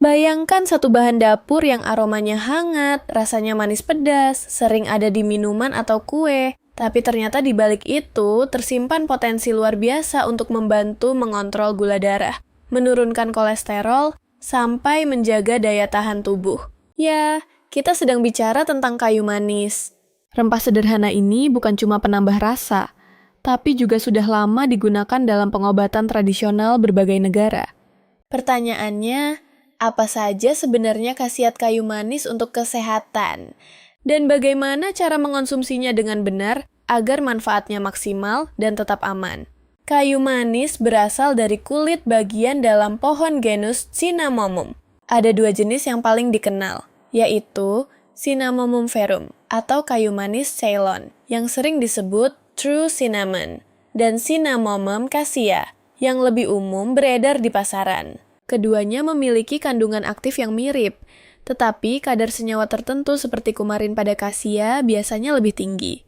Bayangkan satu bahan dapur yang aromanya hangat, rasanya manis pedas, sering ada di minuman atau kue. Tapi ternyata di balik itu tersimpan potensi luar biasa untuk membantu mengontrol gula darah, menurunkan kolesterol, sampai menjaga daya tahan tubuh. Ya, kita sedang bicara tentang kayu manis. Rempah sederhana ini bukan cuma penambah rasa, tapi juga sudah lama digunakan dalam pengobatan tradisional berbagai negara. Pertanyaannya, apa saja sebenarnya khasiat kayu manis untuk kesehatan? Dan bagaimana cara mengonsumsinya dengan benar agar manfaatnya maksimal dan tetap aman? Kayu manis berasal dari kulit bagian dalam pohon genus Cinnamomum. Ada dua jenis yang paling dikenal, yaitu Cinnamomum verum atau kayu manis Ceylon yang sering disebut True Cinnamon dan Cinnamomum cassia yang lebih umum beredar di pasaran. Keduanya memiliki kandungan aktif yang mirip, tetapi kadar senyawa tertentu seperti kumarin pada cassia biasanya lebih tinggi.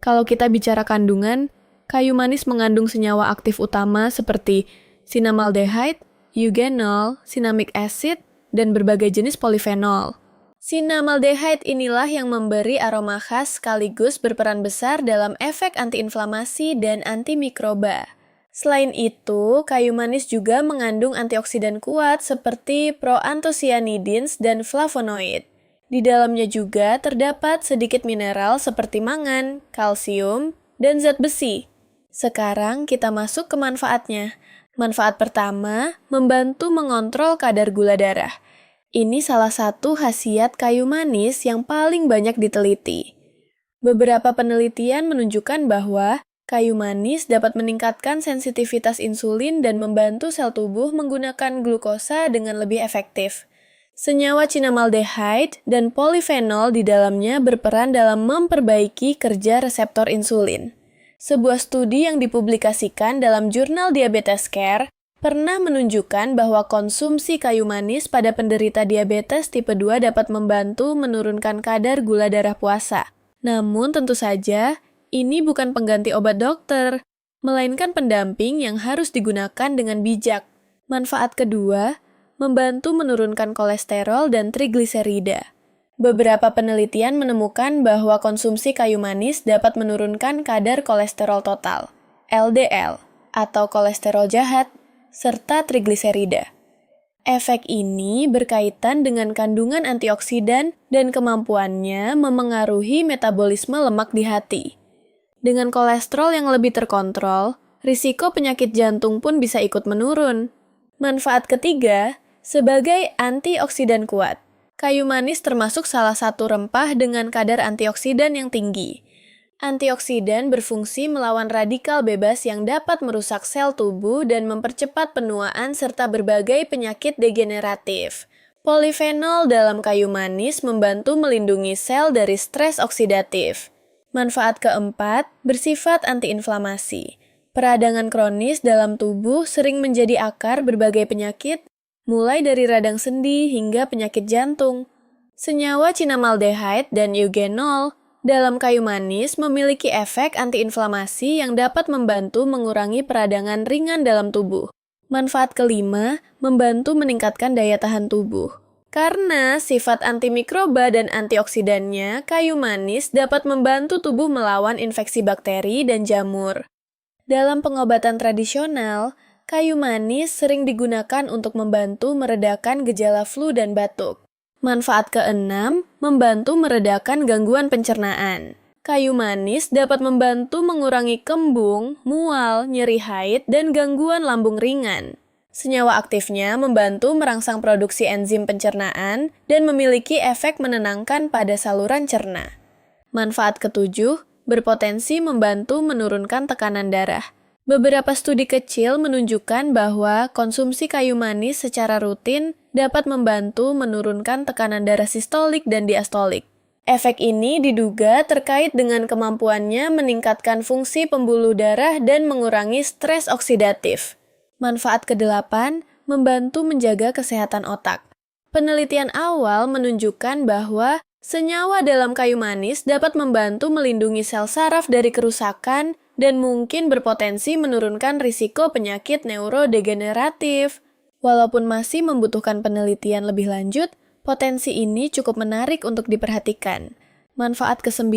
Kalau kita bicara kandungan, kayu manis mengandung senyawa aktif utama seperti cinnamaldehyde, eugenol, cinnamic acid, dan berbagai jenis polifenol. Cinnamaldehyde inilah yang memberi aroma khas sekaligus berperan besar dalam efek antiinflamasi dan antimikroba. Selain itu, kayu manis juga mengandung antioksidan kuat seperti proanthocyanidins dan flavonoid. Di dalamnya juga terdapat sedikit mineral seperti mangan, kalsium, dan zat besi. Sekarang kita masuk ke manfaatnya. Manfaat pertama, membantu mengontrol kadar gula darah. Ini salah satu khasiat kayu manis yang paling banyak diteliti. Beberapa penelitian menunjukkan bahwa kayu manis dapat meningkatkan sensitivitas insulin dan membantu sel tubuh menggunakan glukosa dengan lebih efektif. Senyawa cinnamaldehyde dan polifenol di dalamnya berperan dalam memperbaiki kerja reseptor insulin. Sebuah studi yang dipublikasikan dalam jurnal Diabetes Care pernah menunjukkan bahwa konsumsi kayu manis pada penderita diabetes tipe 2 dapat membantu menurunkan kadar gula darah puasa. Namun tentu saja, ini bukan pengganti obat dokter, melainkan pendamping yang harus digunakan dengan bijak. Manfaat kedua, membantu menurunkan kolesterol dan trigliserida. Beberapa penelitian menemukan bahwa konsumsi kayu manis dapat menurunkan kadar kolesterol total, LDL, atau kolesterol jahat, serta trigliserida. Efek ini berkaitan dengan kandungan antioksidan dan kemampuannya memengaruhi metabolisme lemak di hati. Dengan kolesterol yang lebih terkontrol, risiko penyakit jantung pun bisa ikut menurun. Manfaat ketiga, sebagai antioksidan kuat. Kayu manis termasuk salah satu rempah dengan kadar antioksidan yang tinggi. Antioksidan berfungsi melawan radikal bebas yang dapat merusak sel tubuh dan mempercepat penuaan serta berbagai penyakit degeneratif. Polifenol dalam kayu manis membantu melindungi sel dari stres oksidatif. Manfaat keempat, bersifat antiinflamasi. Peradangan kronis dalam tubuh sering menjadi akar berbagai penyakit, mulai dari radang sendi hingga penyakit jantung. Senyawa cinnamaldehyde dan eugenol dalam kayu manis memiliki efek antiinflamasi yang dapat membantu mengurangi peradangan ringan dalam tubuh. Manfaat kelima, membantu meningkatkan daya tahan tubuh. Karena sifat antimikroba dan antioksidannya, kayu manis dapat membantu tubuh melawan infeksi bakteri dan jamur. Dalam pengobatan tradisional, kayu manis sering digunakan untuk membantu meredakan gejala flu dan batuk. Manfaat keenam, membantu meredakan gangguan pencernaan. Kayu manis dapat membantu mengurangi kembung, mual, nyeri haid, dan gangguan lambung ringan. Senyawa aktifnya membantu merangsang produksi enzim pencernaan dan memiliki efek menenangkan pada saluran cerna. Manfaat ketujuh, berpotensi membantu menurunkan tekanan darah. Beberapa studi kecil menunjukkan bahwa konsumsi kayu manis secara rutin dapat membantu menurunkan tekanan darah sistolik dan diastolik. Efek ini diduga terkait dengan kemampuannya meningkatkan fungsi pembuluh darah dan mengurangi stres oksidatif. Manfaat kedelapan, membantu menjaga kesehatan otak. Penelitian awal menunjukkan bahwa senyawa dalam kayu manis dapat membantu melindungi sel saraf dari kerusakan dan mungkin berpotensi menurunkan risiko penyakit neurodegeneratif. Walaupun masih membutuhkan penelitian lebih lanjut, potensi ini cukup menarik untuk diperhatikan. Manfaat ke-9,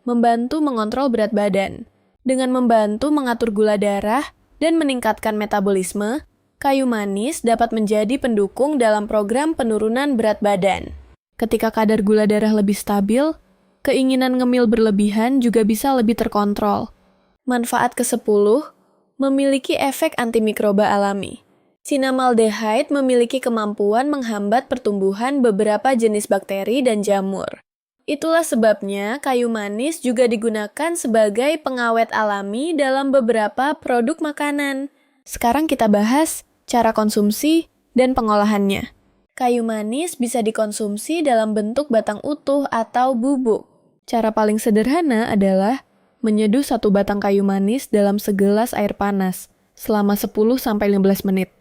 membantu mengontrol berat badan. Dengan membantu mengatur gula darah dan meningkatkan metabolisme, kayu manis dapat menjadi pendukung dalam program penurunan berat badan. Ketika kadar gula darah lebih stabil, keinginan ngemil berlebihan juga bisa lebih terkontrol. Manfaat ke-10, memiliki efek antimikroba alami. Cinnamaldehyde memiliki kemampuan menghambat pertumbuhan beberapa jenis bakteri dan jamur. Itulah sebabnya kayu manis juga digunakan sebagai pengawet alami dalam beberapa produk makanan. Sekarang kita bahas cara konsumsi dan pengolahannya. Kayu manis bisa dikonsumsi dalam bentuk batang utuh atau bubuk. Cara paling sederhana adalah menyeduh satu batang kayu manis dalam segelas air panas selama 10-15 menit,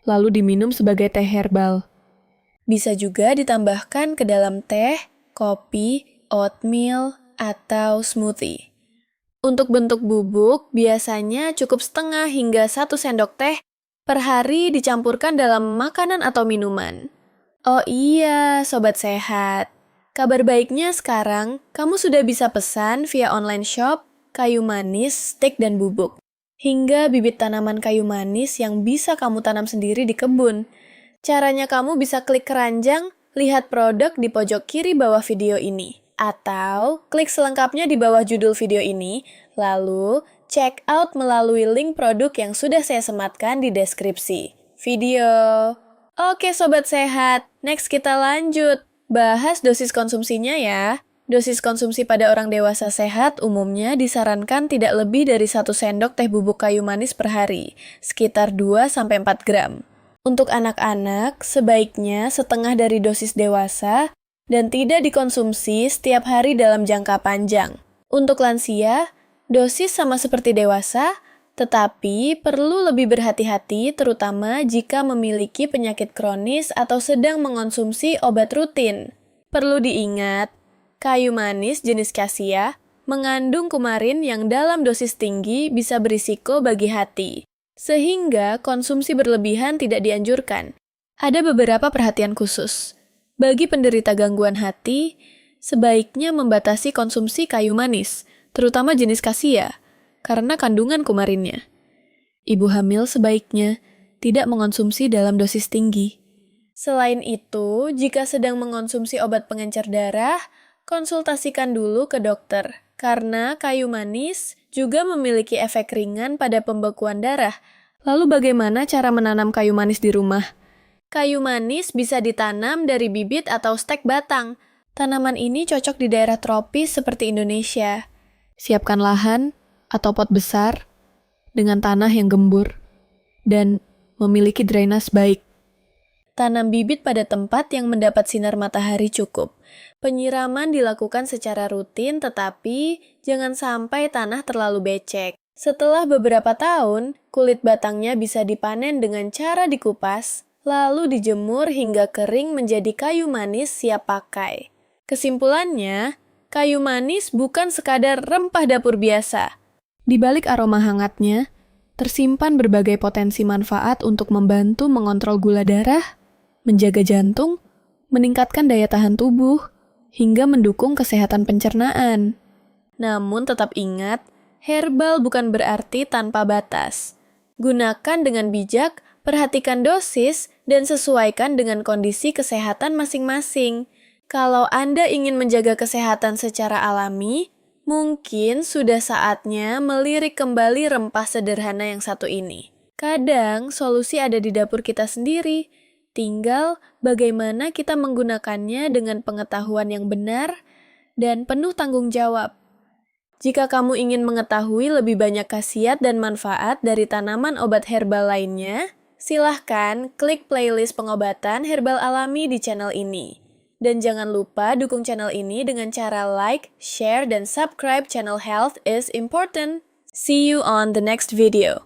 lalu diminum sebagai teh herbal. Bisa juga ditambahkan ke dalam teh, kopi, oatmeal, atau smoothie. Untuk bentuk bubuk, biasanya cukup setengah hingga 1 sendok teh per hari dicampurkan dalam makanan atau minuman. Oh iya, sobat sehat. Kabar baiknya sekarang, kamu sudah bisa pesan via online shop kayu manis, stik, dan bubuk. Hingga bibit tanaman kayu manis yang bisa kamu tanam sendiri di kebun. Caranya kamu bisa klik keranjang, lihat produk di pojok kiri bawah video ini. Atau klik selengkapnya di bawah judul video ini, lalu check out melalui link produk yang sudah saya sematkan di deskripsi video. Oke sobat sehat, next kita lanjut. Bahas dosis konsumsinya ya. Dosis konsumsi pada orang dewasa sehat umumnya disarankan tidak lebih dari 1 sendok teh bubuk kayu manis per hari, sekitar 2-4 gram. Untuk anak-anak, sebaiknya setengah dari dosis dewasa dan tidak dikonsumsi setiap hari dalam jangka panjang. Untuk lansia, dosis sama seperti dewasa, tetapi perlu lebih berhati-hati terutama jika memiliki penyakit kronis atau sedang mengonsumsi obat rutin. Perlu diingat, kayu manis jenis kasia mengandung kumarin yang dalam dosis tinggi bisa berisiko bagi hati, sehingga konsumsi berlebihan tidak dianjurkan. Ada beberapa perhatian khusus. Bagi penderita gangguan hati, sebaiknya membatasi konsumsi kayu manis, terutama jenis kasia, karena kandungan kumarinnya. Ibu hamil sebaiknya tidak mengonsumsi dalam dosis tinggi. Selain itu, jika sedang mengonsumsi obat pengencer darah, konsultasikan dulu ke dokter, karena kayu manis juga memiliki efek ringan pada pembekuan darah. Lalu bagaimana cara menanam kayu manis di rumah? Kayu manis bisa ditanam dari bibit atau stek batang. Tanaman ini cocok di daerah tropis seperti Indonesia. Siapkan lahan atau pot besar dengan tanah yang gembur dan memiliki drainase baik. Tanam bibit pada tempat yang mendapat sinar matahari cukup. Penyiraman dilakukan secara rutin tetapi jangan sampai tanah terlalu becek. Setelah beberapa tahun, kulit batangnya bisa dipanen dengan cara dikupas, lalu dijemur hingga kering menjadi kayu manis siap pakai. Kesimpulannya, kayu manis bukan sekadar rempah dapur biasa. Di balik aroma hangatnya, tersimpan berbagai potensi manfaat untuk membantu mengontrol gula darah, menjaga jantung, meningkatkan daya tahan tubuh, hingga mendukung kesehatan pencernaan. Namun tetap ingat, herbal bukan berarti tanpa batas. Gunakan dengan bijak, perhatikan dosis, dan sesuaikan dengan kondisi kesehatan masing-masing. Kalau Anda ingin menjaga kesehatan secara alami, mungkin sudah saatnya melirik kembali rempah sederhana yang satu ini. Kadang solusi ada di dapur kita sendiri, tinggal bagaimana kita menggunakannya dengan pengetahuan yang benar dan penuh tanggung jawab. Jika kamu ingin mengetahui lebih banyak khasiat dan manfaat dari tanaman obat herbal lainnya, silahkan klik playlist pengobatan herbal alami di channel ini. Dan jangan lupa dukung channel ini dengan cara like, share, dan subscribe channel Health is Important. See you on the next video.